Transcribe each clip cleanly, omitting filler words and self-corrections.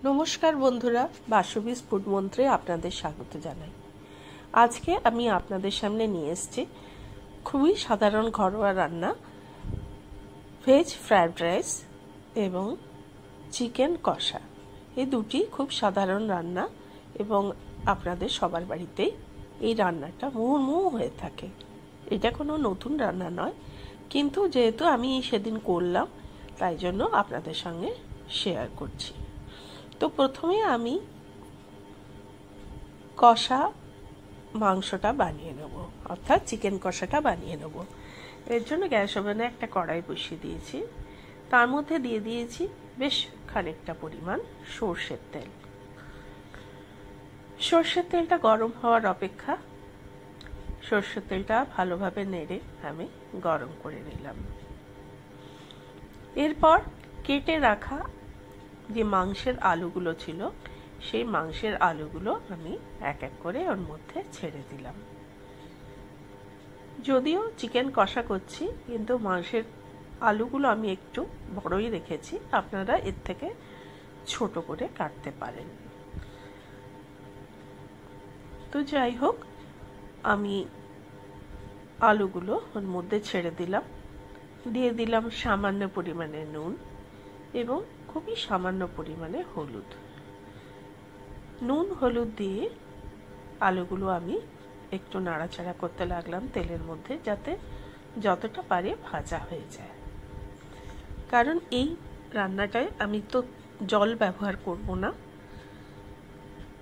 নমস্কার বন্ধুরা, বাসবিস ফুড মন্ত্রে আপনাদের স্বাগত জানাই। আজকে আমি আপনাদের সামনে নিয়ে এসেছি খুবই সাধারণ ঘরোয়া রান্না, ভেজ ফ্রায়েড রাইস এবং চিকেন কষা। এই দুটি খুব সাধারণ রান্না এবং আপনাদের সবার বাড়িতেই এই রান্নাটা মুহুর্মুহু হয়ে থাকে। এটা কোনো নতুন রান্না নয়, কিন্তু যেহেতু আমি সেদিন করলাম তাই জন্য আপনাদের সঙ্গে শেয়ার করছি। তো প্রথমে আমি কষা মাংসটা বানিয়ে নেব, অর্থাৎ চিকেন কষাটা বানিয়ে নেব। এর জন্য গ্যাস ওভেনে একটা কড়াই বসিয়ে দিয়েছি। তার মধ্যে দিয়ে দিয়েছি বেশ খানিকটা পরিমাণ সর্ষের তেল। সর্ষের তেলটা গরম হওয়ার অপেক্ষা সর্ষের তেলটা ভালোভাবে নেড়ে আমি গরম করে নিলাম। এরপর কেটে রাখা যে মাংসের আলুগুলো ছিল সেই মাংসের আলুগুলো আমি এক এক করে ওর মধ্যে ছেড়ে দিলাম। যদিও চিকেন কষা করছি, কিন্তু মাংসের আলুগুলো আমি একটু বড়ই রেখেছি, আপনারা এর থেকে ছোট করে কাটতে পারেন। তো যাই হোক, আমি আলুগুলো ওর মধ্যে ছেড়ে দিলাম। দিয়ে দিলাম সামান্য পরিমাণে নুন এবং খুবই সামান্য পরিমাণে হলুদ। নুন হলুদ দিয়ে আলুগুলো আমি একটু নাড়াচাড়া করতে লাগলাম তেলের মধ্যে, যাতে যতটা পারে ভাজা হয়ে যায়। কারণ এই রান্নাটায় আমি তো জল ব্যবহার করব না,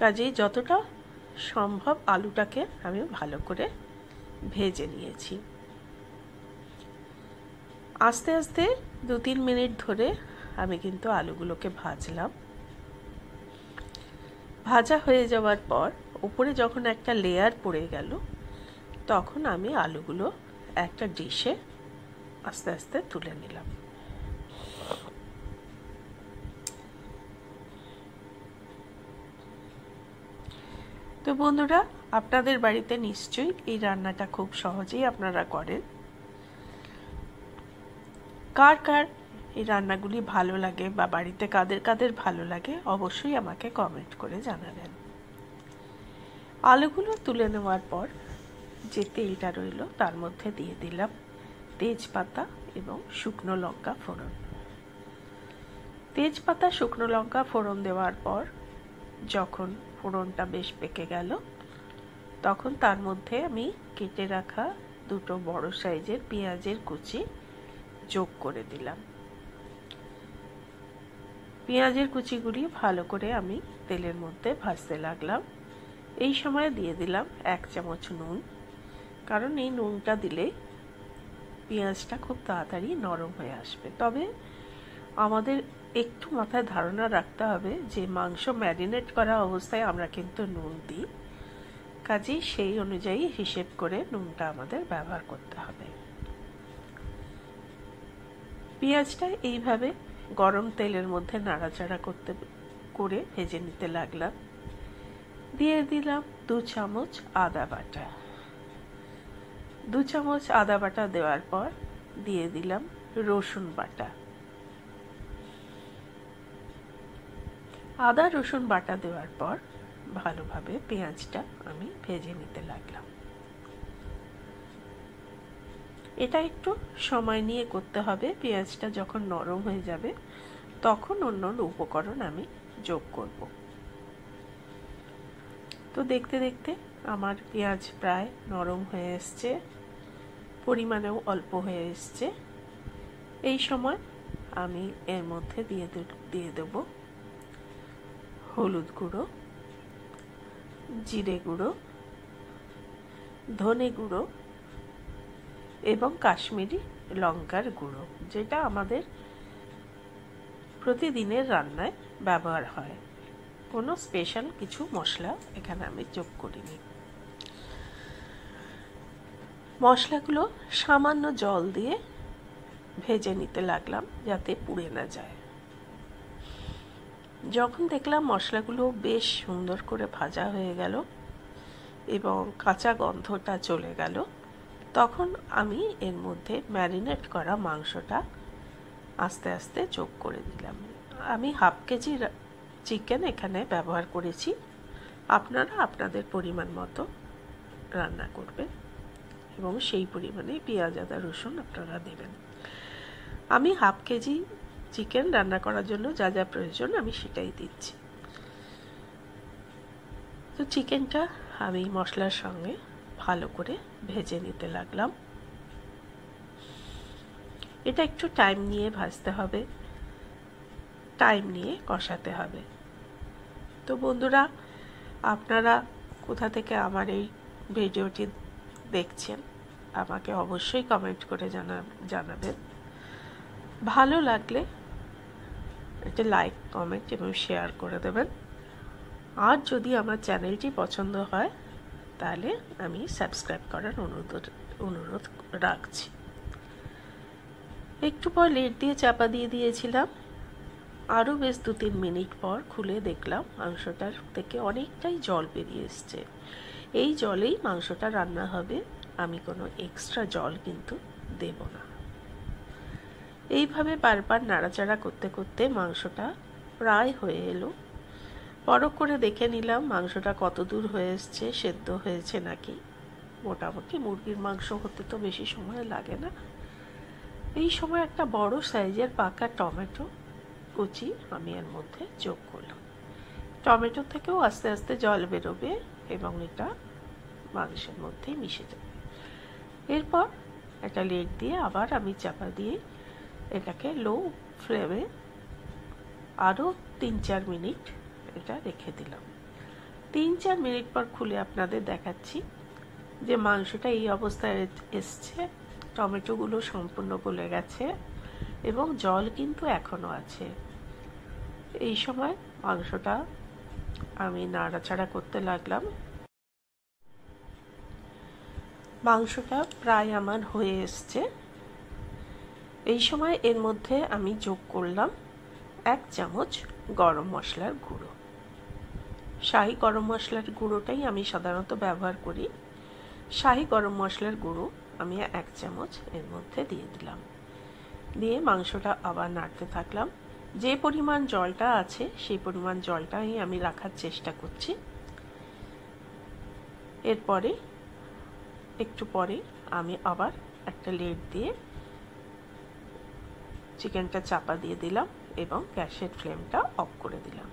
কাজেই যতটা সম্ভব আলুটাকে আমি ভালো করে ভেজে নিয়েছি। আস্তে আস্তে 2-3 মিনিট ধরে আমি কিন্তু আলুগুলোকে ভাজলাম। ভাজা হয়ে যাওয়ার পর উপরে যখন একটা লেয়ার পড়ে গেল, তখন আমি আলুগুলো একটা ডিশে আস্তে আস্তে তুলে নিলাম। তো বন্ধুরা, আপনাদের বাড়িতে নিশ্চয়ই এই রান্নাটা খুব সহজেই আপনারা করেন। কার কার এই রান্নাগুলি ভালো লাগে বা বাড়িতে কাদের কাদের ভালো লাগে অবশ্যই আমাকে কমেন্ট করে জানাবেন। আলুগুলো তুলে নেওয়ার পর যে তেলটা রইল তার মধ্যে দিয়ে দিলাম তেজপাতা এবং শুকনো লঙ্কা ফোড়ন। তেজপাতা শুকনো লঙ্কা ফোড়ন দেওয়ার পর যখন ফোড়নটা বেশ পেকে গেল, তখন তার মধ্যে আমি কেটে রাখা 2 বড় সাইজের পেঁয়াজের কুচি যোগ করে দিলাম। পেঁয়াজের কুচিগুলি ভালো করে আমি তেলের মধ্যে ভাজতে লাগলাম। এই সময় দিয়ে দিলাম 1 চামচ নুন, কারণ এই নুনটা দিলে পেঁয়াজটা খুব তাড়াতাড়ি নরম হয়ে আসবে। তবে আমাদের একটু মাথায় ধারণা রাখতে হবে যে মাংস ম্যারিনেট করা অবস্থায় আমরা কিন্তু নুন দিই, কাজেই সেই অনুযায়ী হিসেব করে নুনটা আমাদের ব্যবহার করতে হবে। পেঁয়াজটা এইভাবে গরম তেলের মধ্যে নাড়াচাড়া করে ভেজে নিতে লাগলাম। দিয়ে দিলাম 2 চামচ আদা বাটা। 2 চামচ আদা বাটা দেওয়ার পর দিয়ে দিলাম রসুন বাটা। আদা রসুন বাটা দেওয়ার পর ভালোভাবে পেঁয়াজটা আমি ভেজে নিতে লাগলাম। এটা একটু সময় নিয়ে করতে হবে। পেঁয়াজটা যখন নরম হয়ে যাবে তখন অন্য উপকরণ আমি যোগ করব। তো দেখতে দেখতে আমার পেঁয়াজ প্রায় নরম হয়ে এসছে, পরিমাণেও অল্প হয়ে এসছে। এই সময় আমি এর মধ্যে দিয়ে দেব হলুদ গুঁড়ো, জিরে গুঁড়ো, ধনে গুঁড়ো এবং কাশ্মীরি লঙ্কার গুঁড়ো, যেটা আমাদের প্রতিদিনের রান্নায় ব্যবহার হয়। কোনো স্পেশাল কিছু মশলা এখানে আমি যোগ করিনি। মশলাগুলো সামান্য জল দিয়ে ভেজে নিতে লাগলাম যাতে পুড়ে না যায়। যখন দেখলাম মশলাগুলো বেশ সুন্দর করে ভাজা হয়ে গেল এবং কাঁচা গন্ধটা চলে গেল, তখন আমি এর মধ্যে ম্যারিনেট করা মাংসটা আস্তে আস্তে যোগ করে দিলাম। আমি 1/2 কেজি চিকেন এখানে ব্যবহার করেছি। আপনারা আপনাদের পরিমাণ মতো রান্না করবেন এবং সেই পরিমাণে পেঁয়াজ আদা রসুন আপনারা দেবেন। আমি হাফ কেজি চিকেন রান্না করার জন্য যা যা প্রয়োজন আমি সেটাই দিচ্ছি। তো চিকেনটা আমি মশলার সঙ্গে ভালো করে ভেজে নিতে লাগলাম। এটা একটু টাইম নিয়ে ভাজতে হবে, টাইম নিয়ে কষাতে হবে। তো বন্ধুরা, আপনারা কোথা থেকে আমার এই ভিডিওটি দেখছেন আমাকে অবশ্যই কমেন্ট করে জানাবেন। ভালো লাগলে একটা লাইক, কমেন্ট এবং শেয়ার করে দেবেন। আর যদি আমার চ্যানেলটি পছন্দ হয় তাহলে আমি সাবস্ক্রাইব করার অনুরোধ রাখছি। একটু পর লেট দিয়ে চাপা দিয়ে দিয়েছিলাম। আরও বেশ 2-3 মিনিট পর খুলে দেখলাম মাংসটার থেকে অনেকটাই জল বেরিয়ে এসছে। এই জলেই মাংসটা রান্না হবে, আমি কোনো এক্সট্রা জল কিন্তু দেব না। এইভাবে বারবার নাড়াচাড়া করতে করতে মাংসটা প্রায় হয়ে এলো। পরখ করে দেখে নিলাম মাংসটা কত দূর হয়ে এসছে, সেদ্ধ হয়েছে নাকি। মোটামুটি মুরগির মাংস হতে তো বেশি সময় লাগে না। এই সময় একটা বড় সাইজের পাকা টমেটো কুচি আমি এর মধ্যে যোগ করলাম। টমেটো থেকেও আস্তে আস্তে জল বেরোবে এবং এটা মাংসের মধ্যে মিশে যাবে। এরপর একটা লেড দিয়ে আবার আমি চাপা দিয়ে এটাকে লো ফ্লেমে আরও 3-4 মিনিট এটা রেখে দিলাম। 3-4 মিনিট পর খুলে আপনাদের দেখাচ্ছি যে মাংসটা এই অবস্থায় এসছে। টমেটোগুলো সম্পূর্ণ গলে গেছে এবং জল কিন্তু এখনো আছে। এই সময় মাংসটা আমি নাড়াচাড়া করতে লাগলাম। মাংসটা প্রায় আমার হয়ে এসছে। এই সময় এর মধ্যে আমি যোগ করলাম 1 চামচ গরম মশলার গুঁড়ো। শাহি গরম মশলার গুঁড়োটাই আমি সাধারণত ব্যবহার করি। শাহি গরম মশলার গুঁড়ো আমি 1 চামচ এর মধ্যে দিয়ে দিলাম। দিয়ে মাংসটা আবার নাড়তে থাকলাম। যে পরিমাণ জলটা আছে সেই পরিমাণ জলটাই আমি রাখার চেষ্টা করছি। এরপরে একটু পরে আমি আবার একটা লেড দিয়ে চিকেনটা চাপা দিয়ে দিলাম এবং গ্যাসের ফ্লেমটা অফ করে দিলাম।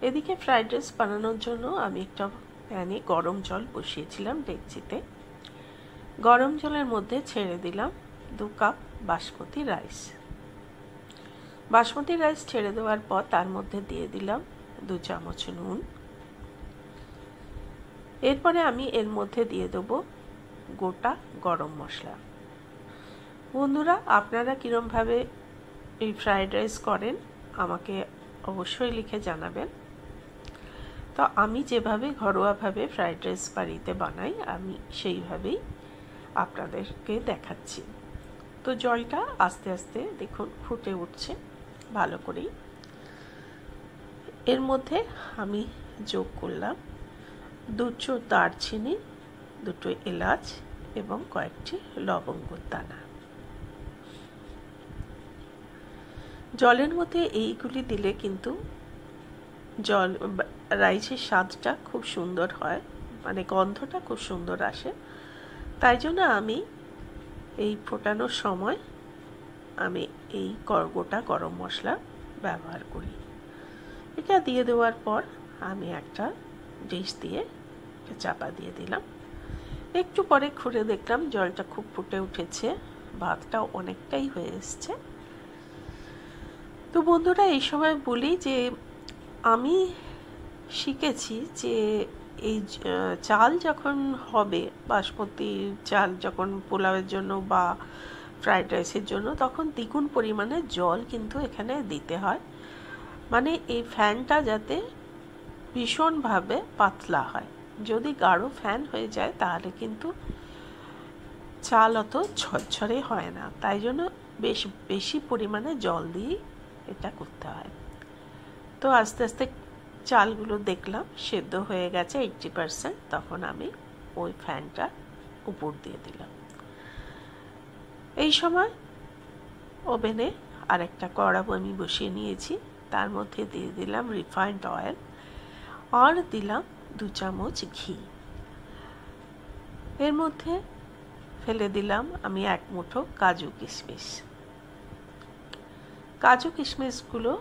এদিকে ফ্রাইড রাইস বানানোর জন্য আমি একটা প্যানে গরম জল বসিয়েছিলাম ডেকচিতে। গরম জলের মধ্যে ছেড়ে দিলাম 2 cup basmati rice. Basmati rice ছেড়ে দেওয়ার পর তার মধ্যে দিয়ে দিলাম 2 চামচ নুন। এরপরে আমি এর মধ্যে দিয়ে দেবো গোটা গরম মশলা। বন্ধুরা, আপনারা কীরমভাবে এই ফ্রাইড রাইস করেন আমাকে অবশ্যই লিখে জানাবেন। তো আমি যেভাবে ঘরোয়াভাবে ফ্রাইড রাইস বাড়িতে বানাই আমি সেইভাবেই আপনাদেরকে দেখাচ্ছি। তো জলটা আস্তে আস্তে দেখুন ফুটে উঠছে ভালো করেই। এর মধ্যে আমি যোগ করলাম 2 দারচিনি, 2 এলাচ এবং কয়েকটি লবঙ্গর দানা। জলের মধ্যে এইগুলি দিলে কিন্তু রাইসের স্বাদটা খুব সুন্দর হয়, মানে গন্ধটা খুব সুন্দর আসে। তাই জন্য আমি এই ফোটানোর সময় আমি এই গোটা গরম মশলা ব্যবহার করি। এটা দিয়ে দেওয়ার পর আমি একটা ডিশ দিয়ে চাপা দিয়ে দিলাম। একটু পরে খুলে দেখলাম জলটা খুব ফুটে উঠেছে, ভাতটা অনেকটাই হয়ে এসছে। তো বন্ধুরা, এই সময় বলি যে আমি শিখেছি যে এই চাল যখন হবে, বাসমতি চাল যখন পোলাওয়ের জন্য বা ফ্রাইড রাইসের জন্য, তখন দ্বিগুণ পরিমাণে জল কিন্তু এখানে দিতে হয়। মানে এই ফ্যানটা যাতে ভীষণভাবে পাতলা হয়। যদি গাঢ় ফ্যান হয়ে যায় তাহলে কিন্তু চাল অত ঝরঝরে হয় না। তাই জন্য বেশি পরিমাণে জল দিয়ে এটা করতে হয়। তো আস্তে আস্তে চালগুলো দেখলাম সেদ্ধ হয়ে গেছে 80%। তখন আমি ওই ফ্যানটা উপর দিয়ে দিলাম। এই সময় ওভেনে আরেকটা কড়া আমি বসিয়ে নিয়েছি। তার মধ্যে দিয়ে দিলাম রিফাইন্ড অয়েল আর দিলাম 2 চামচ ঘি। এর মধ্যে ফেলে দিলাম আমি 1 মুঠো কাজু কিশমিশ। কাজু কিশমিশগুলো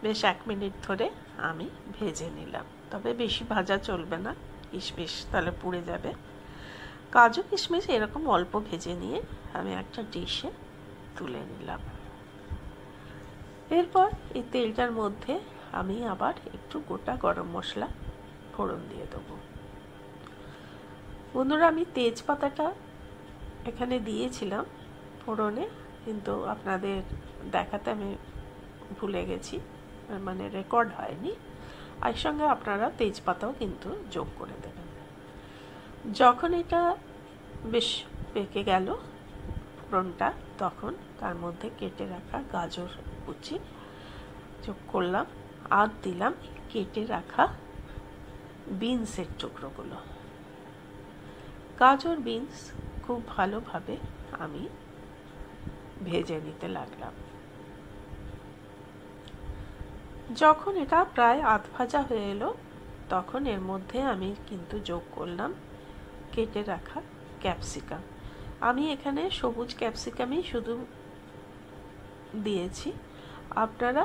বেশ 1 মিনিট ধরে আমি ভেজে নিলাম, তবে বেশি ভাজা চলবে না, কিশমিশ তাহলে পুড়ে যাবে। কাজু কিশমিশ এরকম অল্প ভেজে নিয়ে আমি একটা ডিশে তুলে নিলাম। এরপর এই তেলটার মধ্যে আমি আবার একটু গোটা গরম মশলা ফোড়ন দিয়ে দেবো। বন্ধুরা, আমি তেজপাতাটা এখানে দিয়েছিলাম ফোড়নে, কিন্তু আপনাদের দেখাতে আমি ভুলে গেছি, মানে রেকর্ড হয়নি। আর সঙ্গে আপনারা তেজপাতাও কিন্তু যোগ করে দেবেন। যখন এটা বেশ পেকে গেল ফোড়নটা, তখন তার মধ্যে কেটে রাখা গাজর কুচি যোগ করলাম আর দিলাম কেটে রাখা বিনসের টুকরোগুলো। গাজর বিনস খুব ভালোভাবে আমি ভেজে নিতে লাগলাম। যখন এটা প্রায় আধ ভাজা হয়ে এলো, তখন এর মধ্যে আমি কিন্তু যোগ করলাম কেটে রাখা ক্যাপসিকাম। আমি এখানে সবুজ ক্যাপসিকামই শুধু দিয়েছি। আপনারা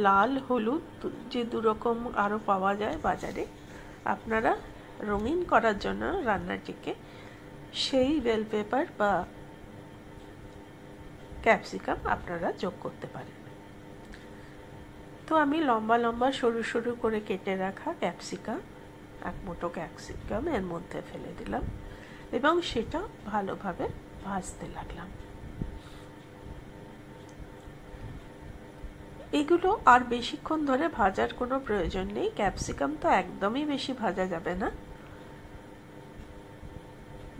লাল হলুদ যে 2 রকম আরও পাওয়া যায় বাজারে, আপনারা রঙিন করার জন্য রান্নাটিকে সেই বেল পেপার বা ক্যাপসিকাম আপনারা যোগ করতে পারেন। তো আমি লম্বা লম্বা সরু সরু করে কেটে রাখা ক্যাপসিকাম, 1 মুঠো ক্যাপসিকাম এর মধ্যে ফেলে দিলাম এবং সেটা ভালোভাবে ভাজতে লাগলাম। এগুলো আর বেশিক্ষণ ধরে ভাজার কোনো প্রয়োজন নেই। ক্যাপসিকাম তো একদমই বেশি ভাজা যাবে না।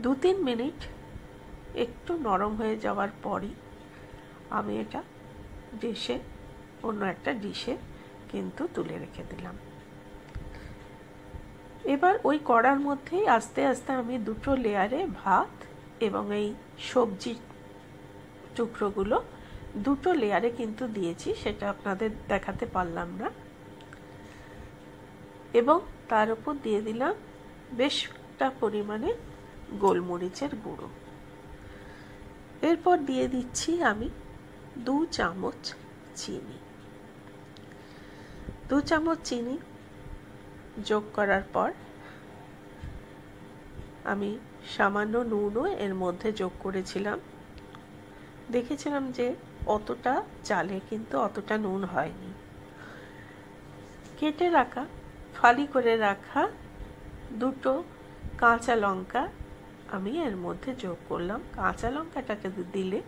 2-3 মিনিট একটু নরম হয়ে যাওয়ার পরই আমি এটা অন্য একটা ডিশে কিন্তু তুলে রেখে দিলাম। এবার ওই কড়ার মধ্যেই আস্তে আস্তে আমি 2 লেয়ারে ভাত এবং এই সবজির টুকরোগুলো 2 লেয়ারে কিন্তু দিয়েছি, সেটা আপনাদের দেখাতে পারলাম না। এবং তার উপর দিয়ে দিলাম বেশটা পরিমাণে গোলমরিচের গুঁড়ো। এরপর দিয়ে দিচ্ছি আমি 2 চামচ চিনি। 2 চামচ চিনি যোগ করার পর আমি সামান্য নুনও এর মধ্যে যোগ করেছিলাম। দেখেছিলাম যে অতটা চালে কিন্তু অতটা নুন হয়নি। কেটে রাখা ফালি করে রাখা 2 কাঁচা লঙ্কা আমি এর মধ্যে যোগ করলাম। কাঁচা লঙ্কাটাকে দিলে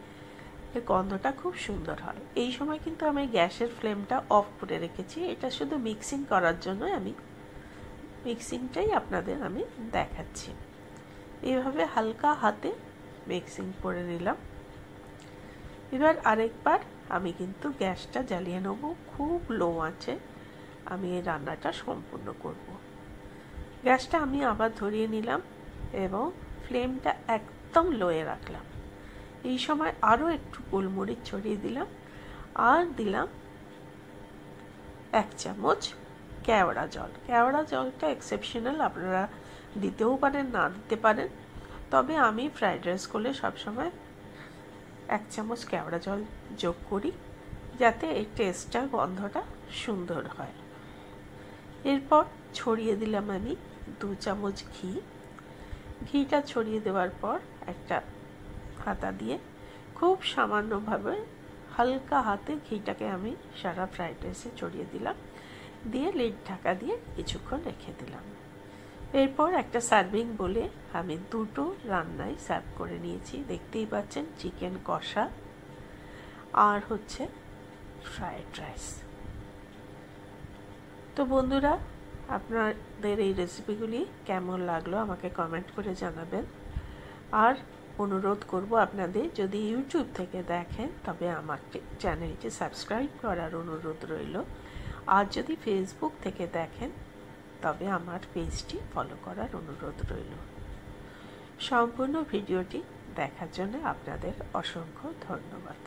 এর গন্ধটা খুব সুন্দর হয়। এই সময় কিন্তু আমি গ্যাসের ফ্লেমটা অফ করে রেখেছি। এটা শুধু মিক্সিং করার জন্য আমি মিক্সিংটাই আপনাদের আমি দেখাচ্ছি। এইভাবে হালকা হাতে মিক্সিং করে নিলাম। এবার আরেকবার আমি কিন্তু গ্যাসটা জ্বালিয়ে নেব। খুব লো আঁচে আমি এই রান্নাটা সম্পূর্ণ করব। গ্যাসটা আমি আবার ধরিয়ে নিলাম এবং ফ্লেমটা একদম লোয়ে রাখলাম। এই সময় আরও একটু গোলমরিচ ছড়িয়ে দিলাম আর দিলাম 1 চামচ কেওড়া জল। কেওড়া জলটা এক্সেপশনাল, আপনারা দিতেও পারেন না দিতে পারেন, তবে আমি ফ্রাইড রাইস করলে সবসময় 1 চামচ কেওড়া জল যোগ করি, যাতে এই টেস্টটা গন্ধটা সুন্দর হয়। এরপর ছড়িয়ে দিলাম আমি 2 চামচ ঘি। ঘিটা ছড়িয়ে দেওয়ার পর একটা হাতা দিয়ে খুব সামান্যভাবে হালকা হাতে ঘিটাকে আমি সারা ফ্রাইড রাইসে ছড়িয়ে দিলাম, দিয়ে লিড ঢাকা দিয়ে কিছুক্ষণ রেখে দিলাম। এরপর একটা সার্ভিং বলে আমি 2টো রান্নাই সার্ভ করে নিয়েছি। দেখতেই পাচ্ছেন চিকেন কষা আর হচ্ছে ফ্রাইড রাইস। তো বন্ধুরা, আপনাদের এই রেসিপিগুলি কেমন লাগলো আমাকে কমেন্ট করে জানাবেন। আর অনুরোধ করব আপনাদের, যদি ইউটিউব থেকে দেখেন তবে আমার চ্যানেলটি সাবস্ক্রাইব করার অনুরোধ রইল। আর যদি ফেসবুক থেকে দেখেন তবে আমার পেজটি ফলো করার অনুরোধ রইল। সম্পূর্ণ ভিডিওটি দেখার জন্য আপনাদের অসংখ্য ধন্যবাদ।